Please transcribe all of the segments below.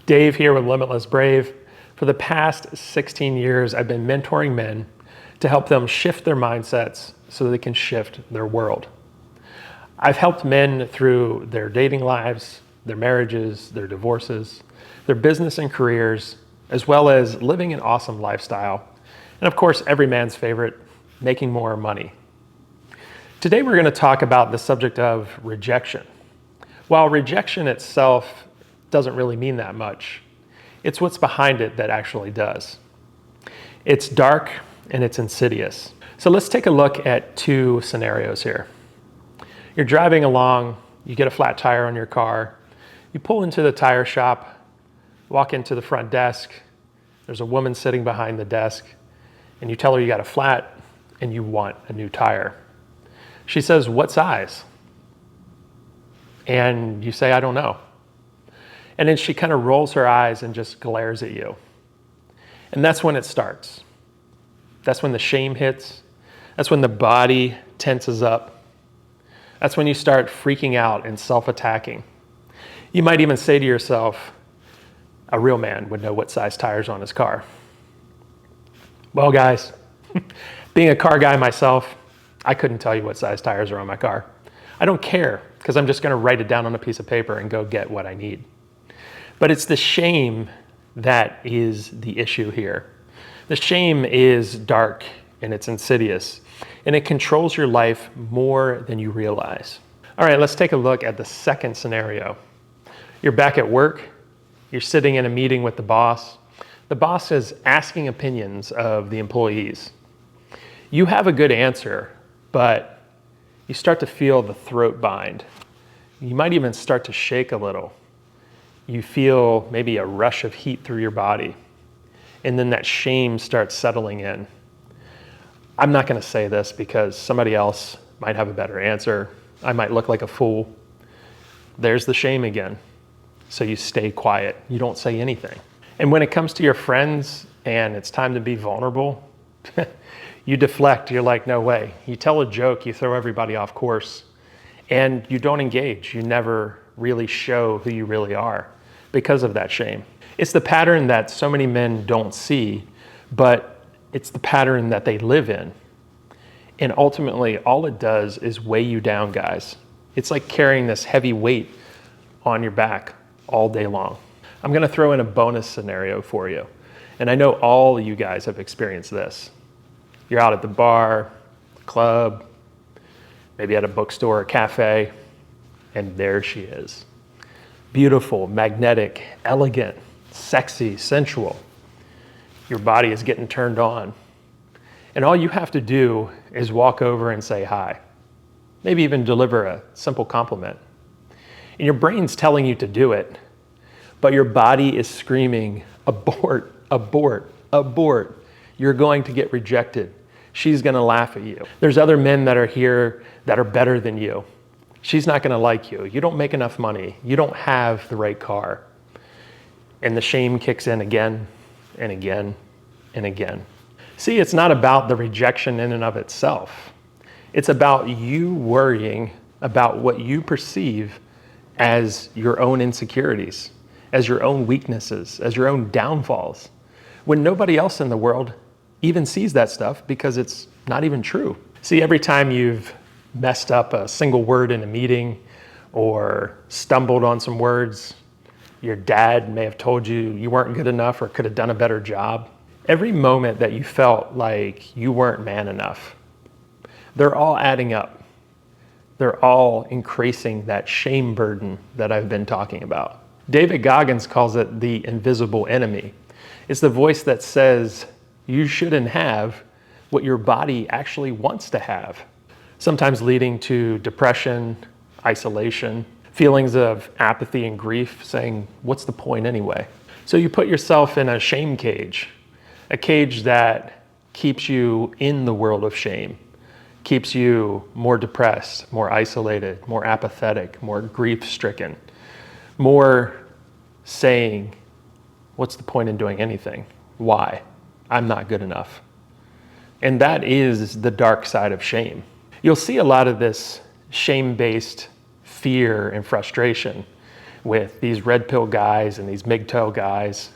Dave here with Limitless Brave. For the past 16 years, I've been mentoring men to help them shift their mindsets so they can shift their world. I've helped men through their dating lives, their marriages, their divorces, their business and careers, as well as living an awesome lifestyle. And of course, every man's favorite, making more money. Today, we're going to talk about the subject of rejection. While rejection itself doesn't really mean that much, it's what's behind it that actually does. It's dark and it's insidious. So let's take a look at two scenarios here. You're driving along, you get a flat tire on your car, you pull into the tire shop, walk into the front desk, there's a woman sitting behind the desk, and you tell her you got a flat and you want a new tire. She says, "What size?" And you say, "I don't know." And then she kind of rolls her eyes and just glares at you. And that's when it starts. That's when the shame hits. That's when the body tenses up. That's when you start freaking out and self-attacking. You might even say to yourself, a real man would know what size tires on his car. Well, guys, being a car guy myself, I couldn't tell you what size tires are on my car. I don't care, because I'm just going to write it down on a piece of paper and go get what I need. But it's the shame that is the issue here. The shame is dark and it's insidious, and it controls your life more than you realize. All right, let's take a look at the second scenario. You're back at work. You're sitting in a meeting with the boss. The boss is asking opinions of the employees. You have a good answer, but you start to feel the throat bind. You might even start to shake a little. You feel maybe a rush of heat through your body, and then that shame starts settling in. I'm not going to say this because somebody else might have a better answer. I might look like a fool. There's the shame again. So you stay quiet. You don't say anything. And when it comes to your friends and it's time to be vulnerable, you deflect. You're like, no way. You tell a joke, you throw everybody off course, and you don't engage. You never really show who you really are because of that shame. It's the pattern that so many men don't see, but it's the pattern that they live in. And ultimately, all it does is weigh you down, guys. It's like carrying this heavy weight on your back all day long. I'm going to throw in a bonus scenario for you. And I know all of you guys have experienced this. You're out at the bar, club, maybe at a bookstore or cafe, and there she is. Beautiful, magnetic, elegant, sexy, sensual. Your body is getting turned on. And all you have to do is walk over and say hi. Maybe even deliver a simple compliment. And your brain's telling you to do it, but your body is screaming, abort, abort, abort. You're going to get rejected. She's going to laugh at you. There's other men that are here that are better than you. She's not going to like you. You don't make enough money. You don't have the right car. And the shame kicks in again and again and again. See, it's not about the rejection in and of itself. It's about you worrying about what you perceive as your own insecurities, as your own weaknesses, as your own downfalls, when nobody else in the world even sees that stuff because it's not even true. See, every time you've messed up a single word in a meeting or stumbled on some words, your dad may have told you you weren't good enough or could have done a better job. Every moment that you felt like you weren't man enough, they're all adding up. They're all increasing that shame burden that I've been talking about. David Goggins calls it the invisible enemy. It's the voice that says you shouldn't have what your body actually wants to have, sometimes leading to depression, isolation, feelings of apathy and grief, saying, what's the point anyway? So you put yourself in a shame cage, a cage that keeps you in the world of shame, keeps you more depressed, more isolated, more apathetic, more grief-stricken, more saying, what's the point in doing anything? Why? I'm not good enough. And that is the dark side of shame. You'll see a lot of this shame-based fear and frustration with these red pill guys and these MGTOW guys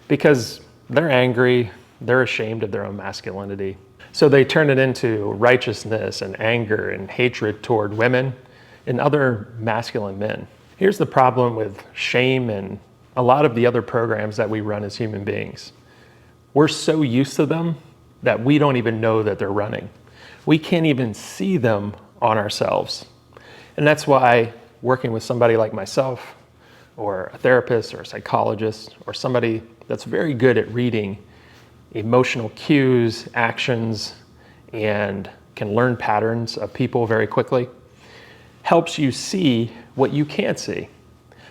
because they're angry, they're ashamed of their own masculinity. So they turn it into righteousness and anger and hatred toward women and other masculine men. Here's the problem with shame and a lot of the other programs that we run as human beings. We're so used to them that we don't even know that they're running. We can't even see them on ourselves. And that's why working with somebody like myself or a therapist or a psychologist or somebody that's very good at reading emotional cues, actions, and can learn patterns of people very quickly helps you see what you can't see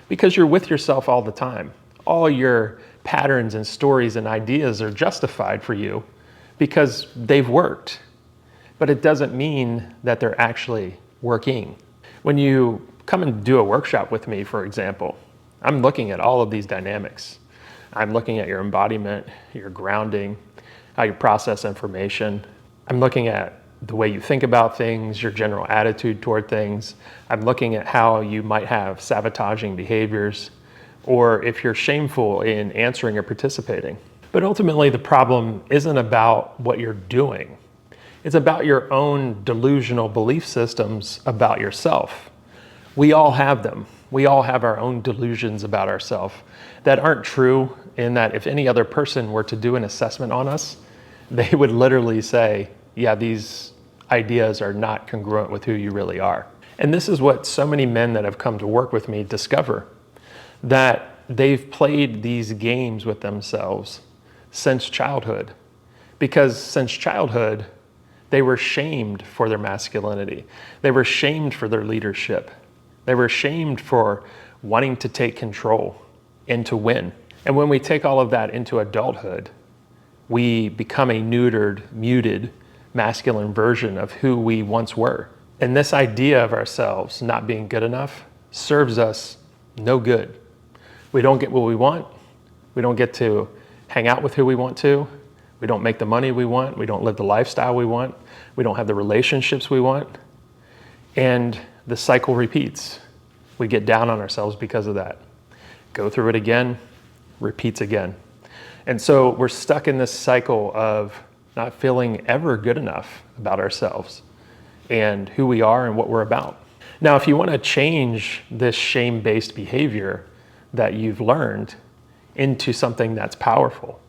because you're with yourself all the time. All your patterns and stories and ideas are justified for you because they've worked, but it doesn't mean that they're actually working. When you come and do a workshop with me, for example, I'm looking at all of these dynamics. I'm looking at your embodiment, your grounding, how you process information. I'm looking at the way you think about things, your general attitude toward things. I'm looking at how you might have sabotaging behaviors, or if you're shameful in answering or participating. But ultimately, the problem isn't about what you're doing. It's about your own delusional belief systems about yourself. We all have them. We all have our own delusions about ourselves that aren't true, in that if any other person were to do an assessment on us, they would literally say, yeah, these ideas are not congruent with who you really are. And this is what so many men that have come to work with me discover, that they've played these games with themselves since childhood. Because since childhood, they were shamed for their masculinity. They were shamed for their leadership. They were shamed for wanting to take control and to win. And when we take all of that into adulthood, we become a neutered, muted, masculine version of who we once were. And this idea of ourselves not being good enough serves us no good. We don't get what we want. We don't get to hang out with who we want to. We don't make the money we want. We don't live the lifestyle we want. We don't have the relationships we want. And the cycle repeats. We get down on ourselves because of that. Go through it again, repeats again. And so we're stuck in this cycle of not feeling ever good enough about ourselves and who we are and what we're about. Now, if you want to change this shame-based behavior that you've learned into something that's powerful,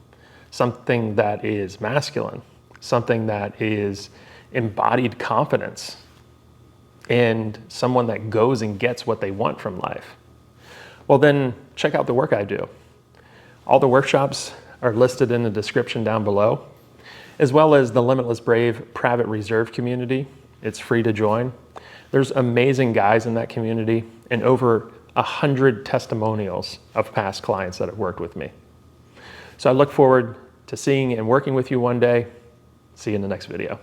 something that is masculine, something that is embodied confidence, and someone that goes and gets what they want from life, well, then check out the work I do. All the workshops are listed in the description down below, as well as the Limitless Brave private reserve community. It's free to join. There's amazing guys in that community and over 100 testimonials of past clients that have worked with me. So I look forward to seeing and working with you one day. See you in the next video.